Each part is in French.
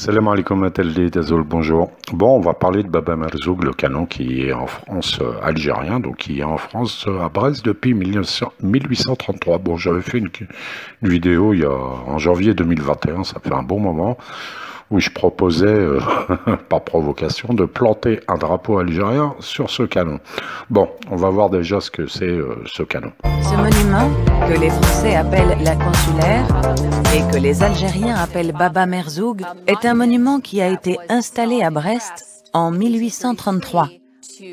Salam alaikum Ateldi, désolé, bonjour. Bon, on va parler de Baba Merzoug, le canon qui est en France algérien, donc qui est en France à Brest depuis 1833. Bon, j'avais fait une vidéo en janvier 2021, ça fait un bon moment, où je proposais, par provocation, de planter un drapeau algérien sur ce canon. Bon, on va voir déjà ce que c'est ce canon. Ce monument, que les Français appellent la consulaire et que les Algériens appellent Baba Merzoug, est un monument qui a été installé à Brest en 1833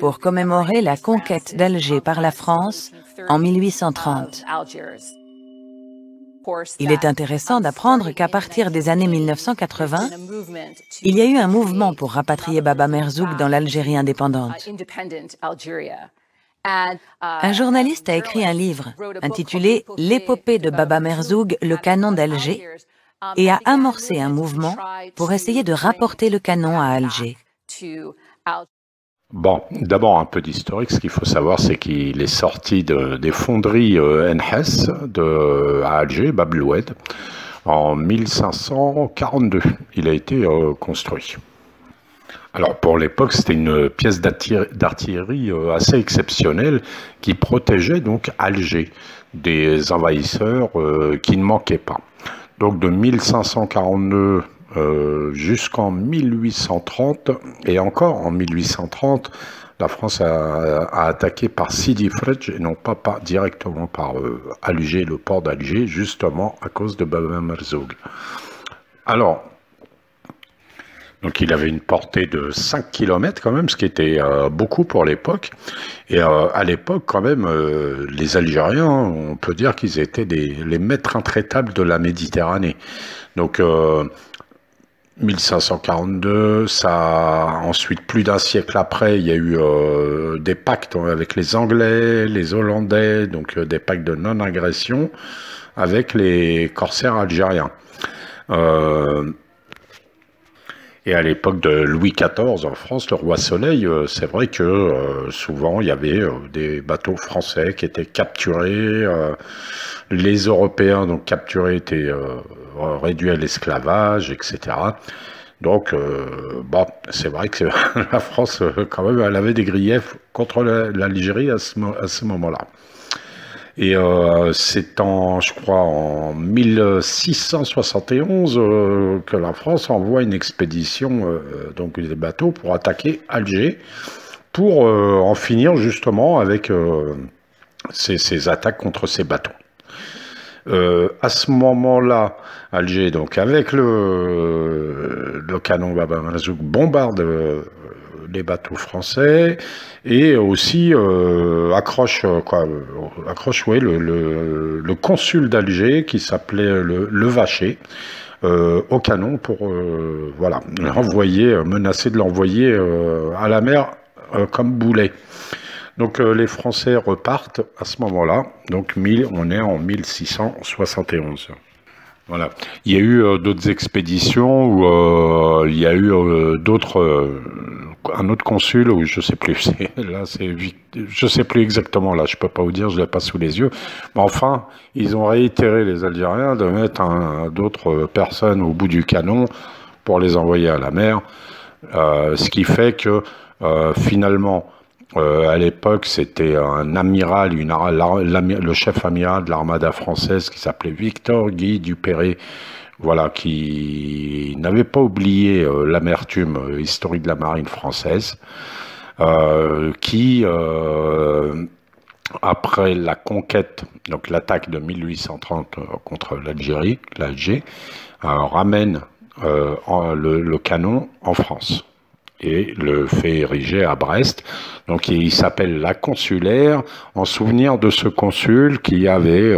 pour commémorer la conquête d'Alger par la France en 1830. Il est intéressant d'apprendre qu'à partir des années 1980, il y a eu un mouvement pour rapatrier Baba Merzoug dans l'Algérie indépendante. Un journaliste a écrit un livre intitulé « L'épopée de Baba Merzoug, le canon d'Alger » et a amorcé un mouvement pour essayer de rapporter le canon à Alger. Bon, d'abord un peu d'historique. Ce qu'il faut savoir, c'est qu'il est sorti des fonderies NHS à Alger, Bab el Oued, en 1542. Il a été construit. Alors pour l'époque, c'était une pièce d'artillerie assez exceptionnelle qui protégeait donc Alger des envahisseurs qui ne manquaient pas. Donc de 1542 jusqu'en 1830, et encore en 1830, la France a attaqué par Sidi Fredj et non pas directement par Alger, le port d'Alger, justement à cause de Baba Merzoug. Alors, donc il avait une portée de 5 km quand même, ce qui était beaucoup pour l'époque. Et à l'époque quand même, les Algériens, on peut dire qu'ils étaient les maîtres intraitables de la Méditerranée. Donc 1542, ensuite plus d'un siècle après, il y a eu des pactes avec les Anglais, les Hollandais, donc des pactes de non-agression avec les corsaires algériens. Et à l'époque de Louis XIV en France, le roi Soleil, c'est vrai que souvent il y avait des bateaux français qui étaient capturés. Les Européens donc capturés étaient réduits à l'esclavage, etc. Donc, bon, c'est vrai que la France, quand même, elle avait des griefs contre l'Algérie à ce moment-là. Et c'est je crois, en 1671 que la France envoie une expédition, donc des bateaux, pour attaquer Alger, pour en finir justement avec ces attaques contre ces bateaux. À ce moment-là, Alger, donc avec le canon Baba Merzoug, bombarde les bateaux français et aussi accroche le consul d'Alger qui s'appelait le Vacher au canon pour voilà, menacer de l'envoyer à la mer comme boulet. Donc les Français repartent à ce moment-là, donc on est en 1671. Voilà. Il y a eu d'autres expéditions où il y a eu un autre consul, où je sais plus, je sais plus exactement là, je peux pas vous dire, je l'ai pas sous les yeux. Mais enfin, ils ont réitéré les Algériens de mettre d'autres personnes au bout du canon pour les envoyer à la mer, ce qui fait que finalement, à l'époque, c'était un amiral, le chef amiral de l'armada française qui s'appelait Victor Guy Duperré, voilà, qui n'avait pas oublié l'amertume historique de la marine française, qui, après la conquête, donc l'attaque de 1830 contre l'Alger, ramène le canon en France et le fait ériger à Brest. Donc il s'appelle la consulaire en souvenir de ce consul qui avait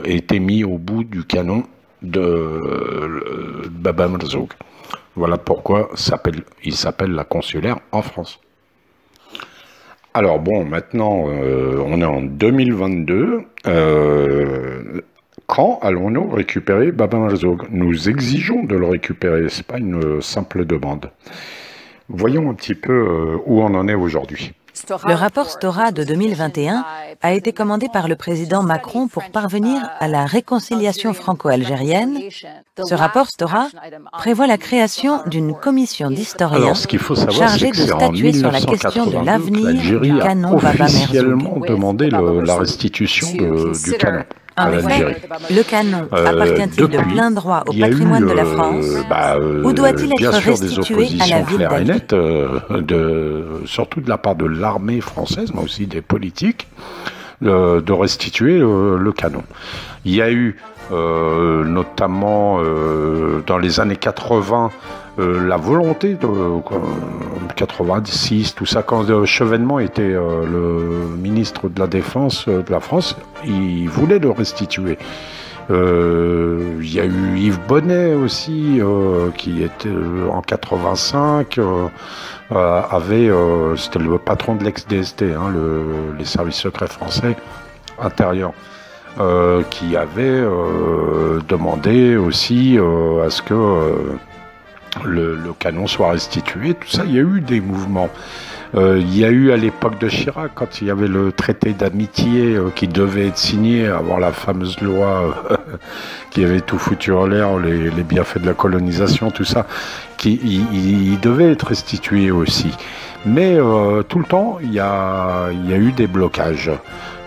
été mis au bout du canon de Baba Merzoug. Voilà pourquoi il s'appelle la consulaire en France. Alors bon, maintenant on est en 2022. Quand allons-nous récupérer Baba Merzoug? Nous exigeons de le récupérer, ce n'est pas une simple demande. Voyons un petit peu où on en est aujourd'hui. Le rapport Stora de 2021 a été commandé par le président Macron pour parvenir à la réconciliation franco-algérienne. Ce rapport Stora prévoit la création d'une commission d'historiens chargée de statuer sur la question de l'avenir du canon Baba Merzoug. Officiellement demandé la restitution du canon. En effet, le canon appartient-il de plein droit au patrimoine de la France ou doit-il être restitué à la ville d'Alger? Surtout de la part de l'armée française, mais aussi des politiques, de restituer le canon. Il y a eu notamment dans les années 80 la volonté de 86, tout ça, quand Chevènement était le ministre de la Défense de la France, il voulait le restituer. Il y a eu Yves Bonnet aussi, qui était en 85, c'était le patron de l'ex-DST, les services secrets français intérieurs. Qui avait demandé aussi à ce que le canon soit restitué, tout ça. Il y a eu des mouvements. Il y a eu à l'époque de Chirac, quand il y avait le traité d'amitié qui devait être signé avant la fameuse loi qui avait tout foutu en l'air, les bienfaits de la colonisation, tout ça, il devait être restitué aussi. Mais tout le temps, il y a eu des blocages,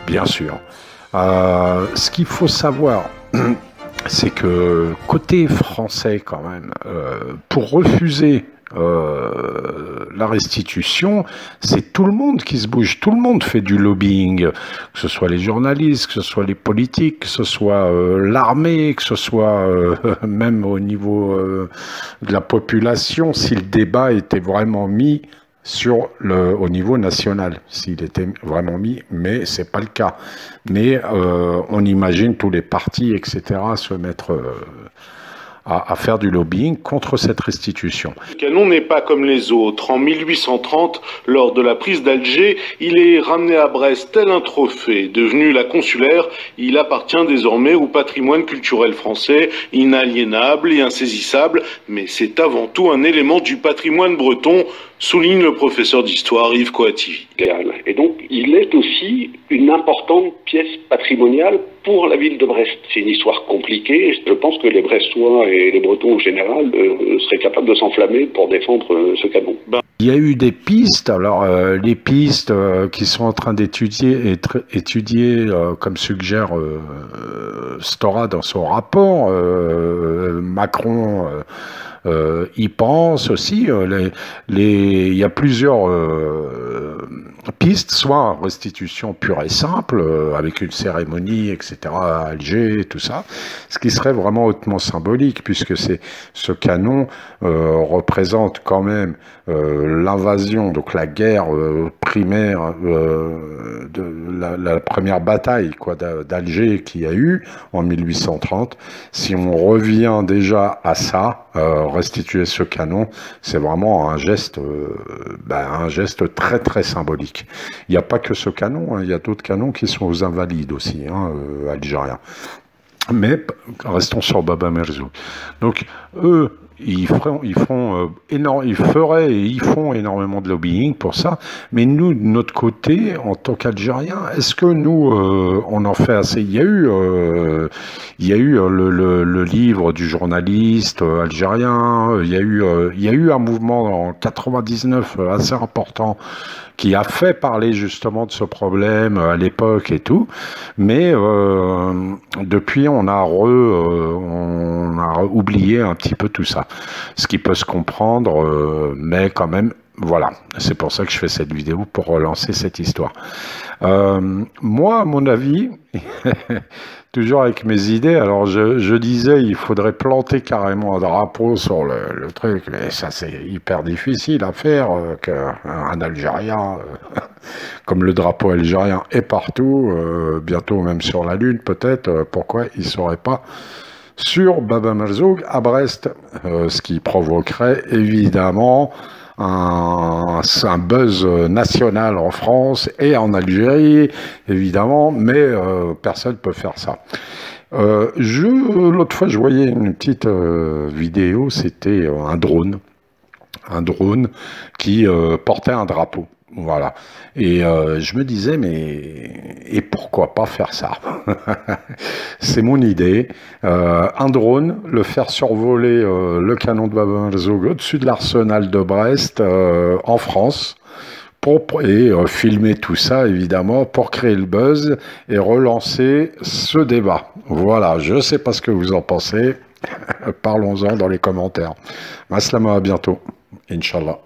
bien sûr. Ce qu'il faut savoir, c'est que côté français quand même, pour refuser la restitution, c'est tout le monde qui se bouge, tout le monde fait du lobbying, que ce soit les journalistes, que ce soit les politiques, que ce soit l'armée, que ce soit même au niveau de la population, si le débat était vraiment mis au niveau national, s'il était vraiment mis, mais c'est pas le cas. Mais on imagine tous les partis, etc., se mettre à faire du lobbying contre cette restitution. Le canon n'est pas comme les autres. En 1830, lors de la prise d'Alger, il est ramené à Brest tel un trophée. Devenu la consulaire, il appartient désormais au patrimoine culturel français, inaliénable et insaisissable, mais c'est avant tout un élément du patrimoine breton, souligne le professeur d'histoire Yves Coativi. Et donc, il est aussi une importante pièce patrimoniale pour la ville de Brest. C'est une histoire compliquée. Je pense que les Brestois et les Bretons en général seraient capables de s'enflammer pour défendre ce canon. Il y a eu des pistes. Alors, les pistes qui sont en train d'étudier, comme suggère Stora dans son rapport, Macron y pense aussi. Il y a plusieurs pistes, soit restitution pure et simple, avec une cérémonie, etc., à Alger, tout ça, ce qui serait vraiment hautement symbolique, puisque ce canon représente quand même l'invasion, donc la guerre primaire de la première bataille d'Alger qu'il y a eu en 1830. Si on revient déjà à ça, restituer ce canon, c'est vraiment un geste très très symbolique. Il n'y a pas que ce canon, il y a d'autres canons qui sont aux Invalides aussi, algériens. Mais restons sur Baba Merzoug. Donc eux, ils font énormément de lobbying pour ça, mais nous, de notre côté, en tant qu'Algériens, est-ce que nous, on en fait assez? Il y a eu le livre du journaliste algérien, il y a eu un mouvement en 99 assez important qui a fait parler justement de ce problème à l'époque et tout, mais depuis on a oublié un petit peu tout ça, ce qui peut se comprendre, mais quand même, voilà, c'est pour ça que je fais cette vidéo, pour relancer cette histoire. Moi, à mon avis, toujours avec mes idées, alors je disais, il faudrait planter carrément un drapeau sur le truc, mais ça c'est hyper difficile à faire, qu'un Algérien, comme le drapeau algérien est partout, bientôt même sur la Lune peut-être, pourquoi il ne serait pas sur Baba Merzoug à Brest, ce qui provoquerait évidemment un buzz national en France et en Algérie, évidemment, mais personne ne peut faire ça. L'autre fois, je voyais une petite vidéo, c'était un drone qui portait un drapeau. Voilà. Et je me disais, mais et pourquoi pas faire ça? C'est mon idée. Un drone, le faire survoler le canon de Baba Merzoug au-dessus de l'arsenal de Brest en France. Et filmer tout ça, évidemment, pour créer le buzz et relancer ce débat. Voilà, je ne sais pas ce que vous en pensez. Parlons-en dans les commentaires. Maslama, à bientôt. Inch'Allah.